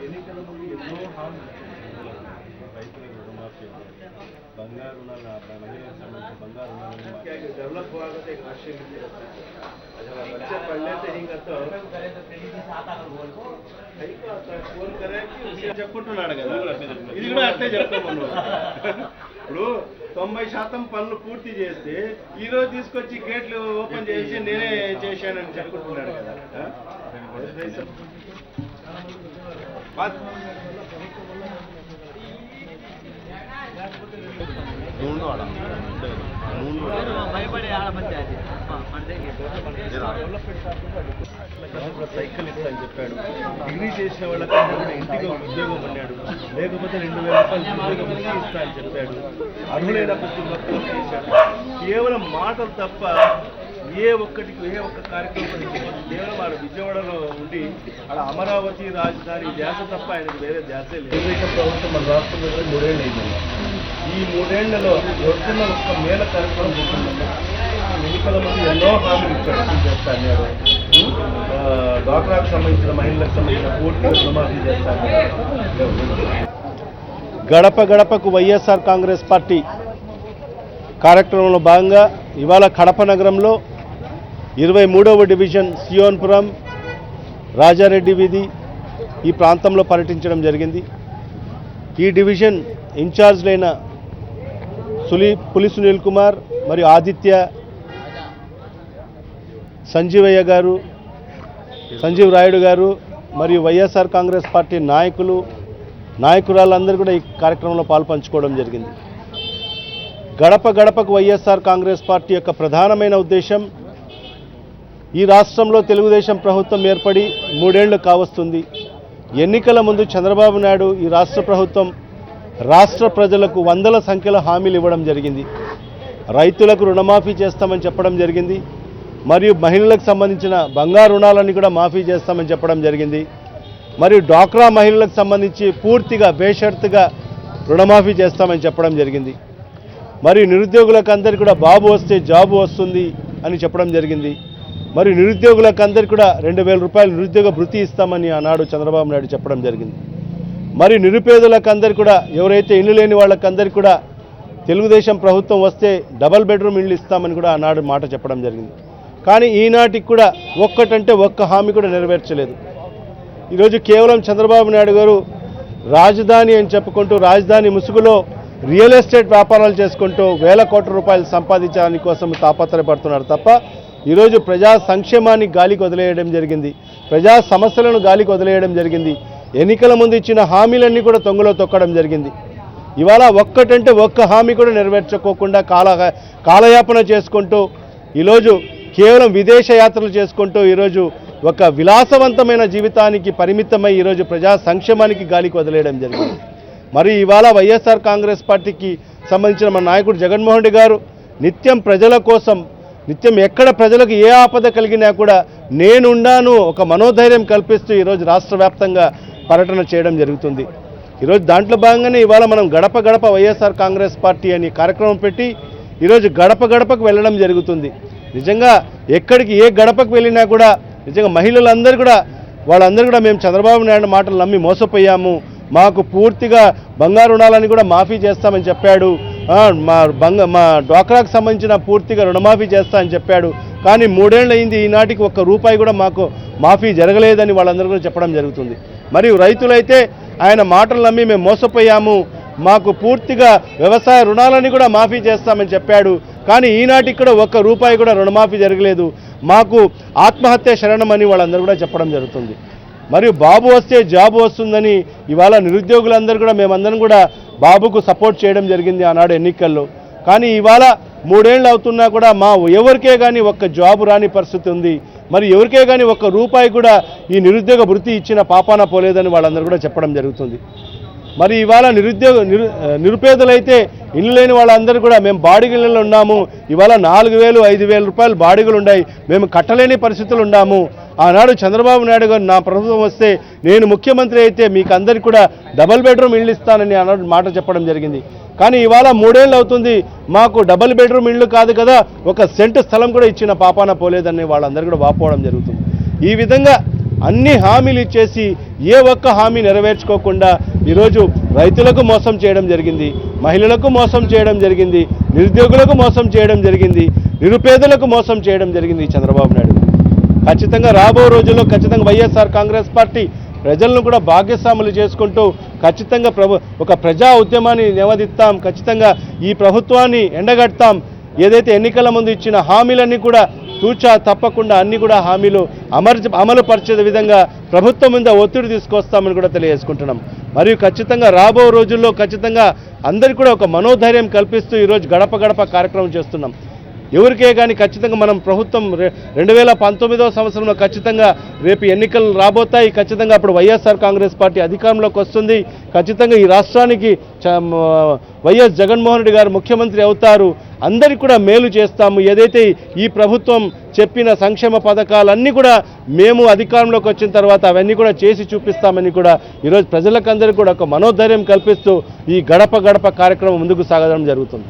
ఎన్నికల ముందు ఎన్నో హామీ రైతులకు రుణమాఫీ, బంగారు రుణాలు, మహిళలకు సంబంధించిన బంగారు రుణాలను డెవలప్ ఆಗುತ್ತೆ राष्ट्रीय बच्चे पढ़ लेते ही ఫోన్ చెప్పుకుంటున్నాడు కదా, ఇది కూడా అట్లే చెప్తాము. ఇప్పుడు 90% పనులు పూర్తి చేస్తే ఈరోజు తీసుకొచ్చి గేట్లు ఓపెన్ చేసి నేనే చేశానని చెప్పుకుంటున్నాడు కదా. సైకిల్ ఇస్తా అని చెప్పాడు. డిగ్రీ చేసిన వాళ్ళకంటే కూడా ఇంటికి ఉద్యోగం అన్నాడు. లేకపోతే 2000 రూపాయలు ఉద్యోగం ఇస్తా అని చెప్పాడు. అర్హులైన ప్రతి ఒక్కరు చేశాడు. కేవలం మాటలు తప్ప ఏ ఒక్క కార్యక్రమం కేవలం వాళ్ళ విజయవాడలో ఉండి అలా అమరావతి రాజధాని ధ్యాస తప్ప ఆయనకు వేరే ధ్యాసే లేదు. తెలుగుదేశం ప్రభుత్వం మన రాష్ట్రంలో 3 ఏళ్ళు అయింది. ఈ 3 ఏళ్లలో వస్తున్న ఒక్క మేల కార్యక్రమం ఎన్నికల ముందు ఎన్నో హామీలు ఇచ్చాడు. చేస్తాను డ్వాక్రాకు సంబంధించిన మహిళలకు సంబంధించిన పూర్తి రుణమాఫీ చేస్తాను. గడప గడపకు వైఎస్ఆర్ కాంగ్రెస్ పార్టీ కార్యక్రమంలో భాగంగా ఇవాళ కడప నగరంలో 23వ డివిజన్ సియోన్పురం, రాజారెడ్డి వీధి ఈ ప్రాంతంలో పర్యటించడం జరిగింది. ఈ డివిజన్ ఇన్ఛార్జ్లైన పులి సునీల్ కుమార్ మరియు ఆదిత్య, సంజీవయ్య గారు, సంజీవ్ రాయుడు గారు మరియు వైఎస్ఆర్ కాంగ్రెస్ పార్టీ నాయకురాళ్ళందరూ కూడా ఈ కార్యక్రమంలో పాల్పంచుకోవడం జరిగింది. గడప గడపకు వైఎస్ఆర్ కాంగ్రెస్ పార్టీ యొక్క ప్రధానమైన ఉద్దేశం ఈ రాష్ట్రంలో తెలుగుదేశం ప్రభుత్వం ఏర్పడి 3 ఏళ్లు కావస్తుంది. ఎన్నికల ముందు చంద్రబాబు నాయుడు ఈ రాష్ట్ర ప్రభుత్వం రాష్ట్ర ప్రజలకు వందల సంఖ్యలో హామీలు ఇవ్వడం జరిగింది. రైతులకు రుణమాఫీ చేస్తామని చెప్పడం జరిగింది. మరియు మహిళలకు సంబంధించిన బంగారు రుణాలన్నీ కూడా మాఫీ చేస్తామని చెప్పడం జరిగింది. మరియు డ్వాక్రా మహిళలకు సంబంధించి పూర్తిగా బేషరతుగా రుణమాఫీ చేస్తామని చెప్పడం జరిగింది. మరియు నిరుద్యోగులకు అందరికీ కూడా బాబు వస్తే జాబు వస్తుంది అని చెప్పడం జరిగింది. మరియు నిరుద్యోగులకు అందరికీ కూడా 2000 రూపాయలు నిరుద్యోగ భృతి ఇస్తామని ఆనాడు చంద్రబాబు నాయుడు చెప్పడం జరిగింది. మరియు నిరుపేదలకు అందరికీ కూడా ఎవరైతే ఇల్లు లేని వాళ్ళకందరికీ కూడా తెలుగుదేశం ప్రభుత్వం వస్తే డబల్ బెడ్రూమ్ ఇళ్ళు ఇస్తామని కూడా ఆనాడు మాట చెప్పడం జరిగింది. కానీ ఈనాటికి కూడా ఒక్కటంటే ఒక్క హామీ కూడా నెరవేర్చలేదు. ఈరోజు కేవలం చంద్రబాబు నాయుడు గారు రాజధాని అని చెప్పుకుంటూ రాజధాని ముసుగులో రియల్ ఎస్టేట్ వ్యాపారాలు చేసుకుంటూ వేల కోట్ల రూపాయలు సంపాదించడానికి కోసం తాపత్రయపడుతున్నారు తప్ప ఈరోజు ప్రజా సంక్షేమాన్ని గాలికి వదిలేయడం జరిగింది. ప్రజా సమస్యలను గాలికి వదిలేయడం జరిగింది. ఎన్నికల ముందు ఇచ్చిన హామీలన్నీ కూడా తొంగలో తొక్కడం జరిగింది. ఇవాళ ఒక్కటంటే ఒక్క హామీ కూడా నెరవేర్చుకోకుండా కాలయాపన చేసుకుంటూ ఈరోజు కేవలం విదేశ యాత్రలు చేసుకుంటూ ఈరోజు ఒక విలాసవంతమైన జీవితానికి పరిమితమై ఈరోజు ప్రజా సంక్షేమానికి గాలికి వదిలేయడం జరిగింది. మరి ఇవాళ వైఎస్ఆర్ కాంగ్రెస్ పార్టీకి సంబంధించిన మన నాయకుడు జగన్మోహన్ రెడ్డి గారు నిత్యం ప్రజల కోసం, నిత్యం ఎక్కడ ప్రజలకు ఏ ఆపద కలిగినా కూడా నేనుండాను ఒక మనోధైర్యం కల్పిస్తూ ఈరోజు రాష్ట్ర వ్యాప్తంగా పర్యటన చేయడం జరుగుతుంది. ఈరోజు దాంట్లో భాగంగానే ఇవాళ మనం గడప గడప వైఎస్ఆర్ కాంగ్రెస్ పార్టీ అని కార్యక్రమం పెట్టి ఈరోజు గడప గడపకు వెళ్ళడం జరుగుతుంది. నిజంగా ఎక్కడికి ఏ గడపకు వెళ్ళినా కూడా నిజంగా మహిళలందరూ కూడా వాళ్ళందరూ కూడా మేము చంద్రబాబు నాయుడు మాటలు నమ్మి మోసపోయాము, మాకు పూర్తిగా బంగారు రుణాలని కూడా మాఫీ చేస్తామని చెప్పాడు, మా డ్వాక్రాకు సంబంధించిన పూర్తిగా రుణమాఫీ చేస్తా అని చెప్పాడు. కానీ 3 ఏళ్ళు అయింది, ఈనాటికి ఒక్క రూపాయి కూడా మాకు మాఫీ జరగలేదని వాళ్ళందరూ కూడా చెప్పడం జరుగుతుంది. మరియు రైతులైతే ఆయన మాటలు నమ్మి మేము మోసపోయాము, మాకు పూర్తిగా వ్యవసాయ రుణాలని కూడా మాఫీ చేస్తామని చెప్పాడు. కానీ ఈనాటికి కూడా ఒక్క రూపాయి కూడా రుణమాఫీ జరగలేదు, మాకు ఆత్మహత్య శరణమని వాళ్ళందరూ కూడా చెప్పడం జరుగుతుంది. మరియు బాబు వస్తే జాబు వస్తుందని ఇవాళ నిరుద్యోగులందరూ కూడా మేమందరం కూడా బాబుకు సపోర్ట్ చేయడం జరిగింది ఆనాడు ఎన్నికల్లో. కానీ ఇవాళ 3 ఏళ్ళు అవుతున్నా కూడా ఎవరికే కానీ ఒక్క జాబు రాని పరిస్థితి ఉంది. మరి ఎవరికే కానీ ఒక్క రూపాయి కూడా ఈ నిరుద్యోగ భృతి ఇచ్చిన పాపాన పోలేదని వాళ్ళందరూ కూడా చెప్పడం జరుగుతుంది. మరి ఇవాళ నిరుపేదలైతే ఇల్లు లేని వాళ్ళందరూ కూడా మేము బాడిగలలో ఉన్నాము, ఇవాళ 4000 5000 రూపాయలు బాడిగలు ఉన్నాయి, మేము కట్టలేని పరిస్థితులు ఉన్నాము. ఆనాడు చంద్రబాబు నాయుడు గారు నా ప్రభుత్వం వస్తే నేను ముఖ్యమంత్రి అయితే మీకు అందరికీ కూడా డబల్ బెడ్రూమ్ ఇళ్ళు ఇస్తానని ఆనాడు మాట చెప్పడం జరిగింది. కానీ ఇవాళ 3 ఏళ్ళు అవుతుంది మాకు డబుల్ బెడ్రూమ్ ఇళ్ళు కాదు కదా, ఒక సెంటు స్థలం కూడా ఇచ్చిన పాపాన పోలేదని వాళ్ళందరూ కూడా వాపోవడం జరుగుతుంది. ఈ విధంగా అన్ని హామీలు ఇచ్చేసి ఏ ఒక్క హామీ నెరవేర్చుకోకుండా ఈరోజు రైతులకు మోసం చేయడం జరిగింది, మహిళలకు మోసం చేయడం జరిగింది, నిరుద్యోగులకు మోసం చేయడం జరిగింది, నిరుపేదలకు మోసం చేయడం జరిగింది చంద్రబాబు నాయుడు. ఖచ్చితంగా రాబో రోజుల్లో ఖచ్చితంగా వైఎస్ఆర్ కాంగ్రెస్ పార్టీ ప్రజలను కూడా భాగ్యస్వాములు చేసుకుంటూ ఖచ్చితంగా ఒక ప్రజా ఉద్యమాన్ని నెవదిస్తాం. ఖచ్చితంగా ఈ ప్రభుత్వాన్ని ఎండగడతాం. ఏదైతే ఎన్నికల ముందు ఇచ్చిన హామీలన్నీ కూడా తూచా తప్పకుండా అన్ని కూడా హామీలు అమలు పరిచే విధంగా ప్రభుత్వం మీద ఒత్తిడి తీసుకొస్తామని కూడా తెలియజేసుకుంటున్నాం. మరియు ఖచ్చితంగా రాబో రోజుల్లో ఖచ్చితంగా అందరికీ కూడా ఒక మనోధైర్యం కల్పిస్తూ ఈరోజు గడప గడప కార్యక్రమం చేస్తున్నాం. ఎవరికే కానీ ఖచ్చితంగా మనం ప్రభుత్వం 2019వ సంవత్సరంలో ఖచ్చితంగా రేపు ఎన్నికలు రాబోతాయి. ఖచ్చితంగా అప్పుడు వైఎస్ఆర్ కాంగ్రెస్ పార్టీ అధికారంలోకి వస్తుంది. ఖచ్చితంగా ఈ రాష్ట్రానికి వైఎస్ జగన్మోహన్ రెడ్డి గారు ముఖ్యమంత్రి అవుతారు. అందరికీ కూడా మేలు చేస్తాము. ఏదైతే ఈ ప్రభుత్వం చెప్పిన సంక్షేమ పథకాలన్నీ కూడా మేము అధికారంలోకి వచ్చిన తర్వాత అవన్నీ కూడా చేసి చూపిస్తామని కూడా ఈరోజు ప్రజలకందరికీ కూడా ఒక మనోధైర్యం కల్పిస్తూ ఈ గడప గడప కార్యక్రమం ముందుకు సాగడం జరుగుతుంది.